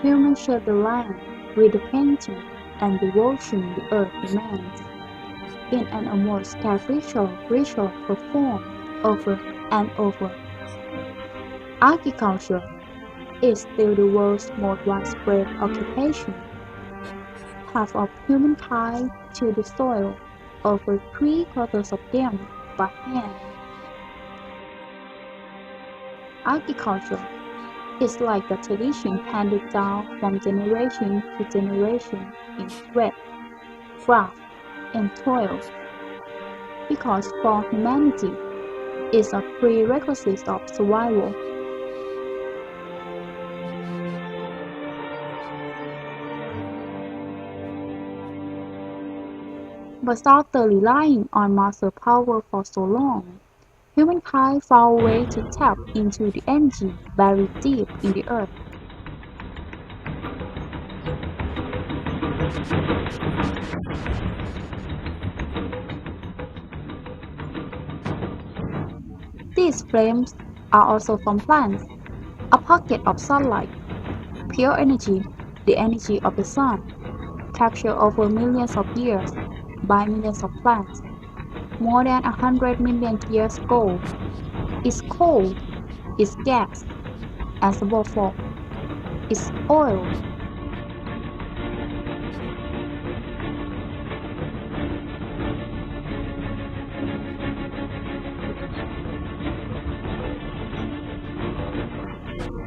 Humans share the land with the painting and devotion the earth demands, in an almost sacrificial ritual performed over and over. Agriculture is still the world's most widespread occupation. Half of humankind till the soil, over three-quarters of them by hand. Agriculture is like a tradition handed down from generation to generation in sweat, graft, and toil, because for humanity is a prerequisite of survival. But after relying on muscle power for so long, humankind found a way to tap into the energy buried deep in the earth. These flames are also from plants, a pocket of sunlight, pure energy, the energy of the sun, captured over millions of years by millions of plants, more than 100 million years ago. It's cold, it's gas, and above all, it's oil.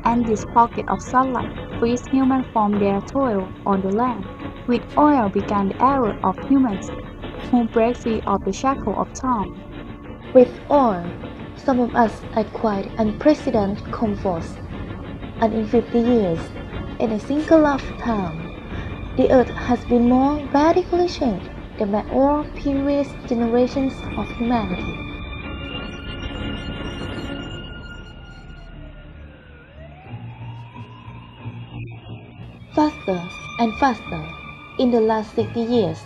And this pocket of sunlight frees humans from their toil on the land. With oil began the era of humans who break free of the shackle of time. With oil, some of us acquired unprecedented comforts, and in 50 years, in a single lifetime, the earth has been more radically changed than by all previous generations of humanity. Faster and faster, in the last 60 years,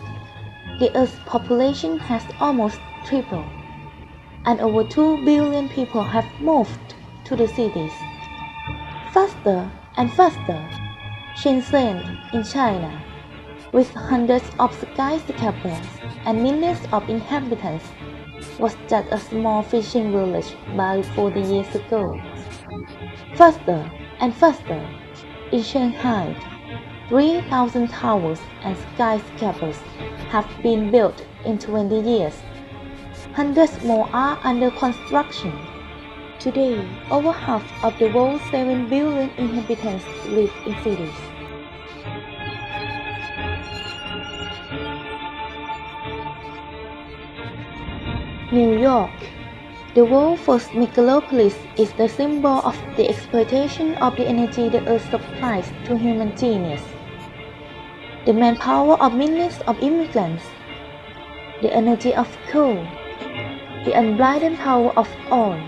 the Earth's population has almost tripled, and over 2 billion people have moved to the cities. Faster and faster, Shenzhen in China, with hundreds of skyscrapers and millions of inhabitants, was just a small fishing village about 40 years ago. Faster and faster, in Shanghai, 3,000 towers and skyscrapers have been built in 20 years. Hundreds more are under construction. Today, over half of the world's 7 billion inhabitants live in cities. New York, the world's first megalopolis, is the symbol of the exploitation of the energy the earth supplies to human genius. The manpower of millions of immigrants, the energy of coal, the unbridled power of oil.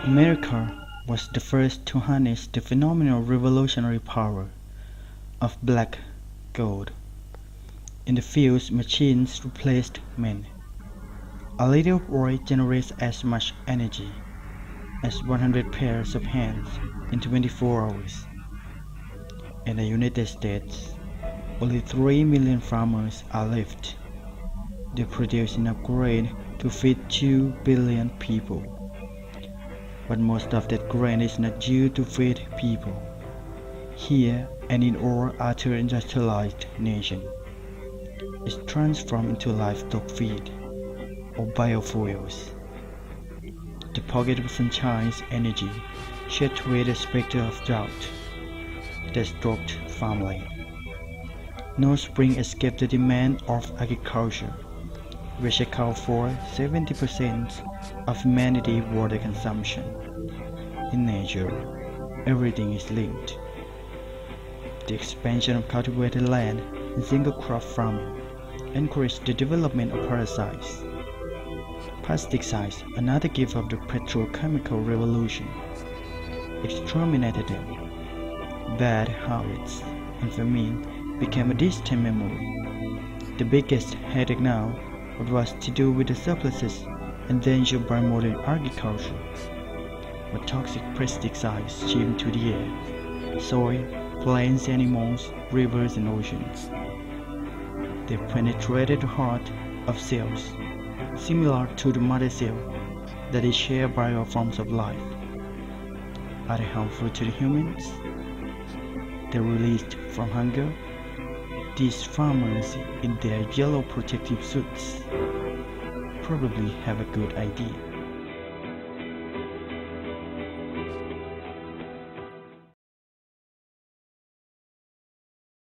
America was the first to harness the phenomenal revolutionary power of black gold. In the fields, machines replaced men. A little oil generates as much energy as 100 pairs of hands in 24 hours. In the United States, only 3 million farmers are left. They produce enough grain to feed 2 billion people. But most of that grain is not due to feed people. Here and in all other industrialized nations, is transformed into livestock feed or biofuels. The pocket of sunshine's energy shed away the specter of drought that stalked farmland. No spring escaped the demand of agriculture, which accounts for 70% of humanity's water consumption. In nature, everything is linked. The expansion of cultivated land and single-crop farming encouraged the development of parasites. Pesticides, another gift of the petrochemical revolution, exterminated them. Bad habits and famine became a distant memory. The biggest headache now was to do with the surpluses endangered by modern agriculture. What toxic pesticides stream to the air, soil, plants, animals, rivers, and oceans. They penetrated the heart of cells, similar to the mother cell that is shared by all forms of life. Are they harmful to the humans? They're released from hunger. These farmers in their yellow protective suits probably have a good idea.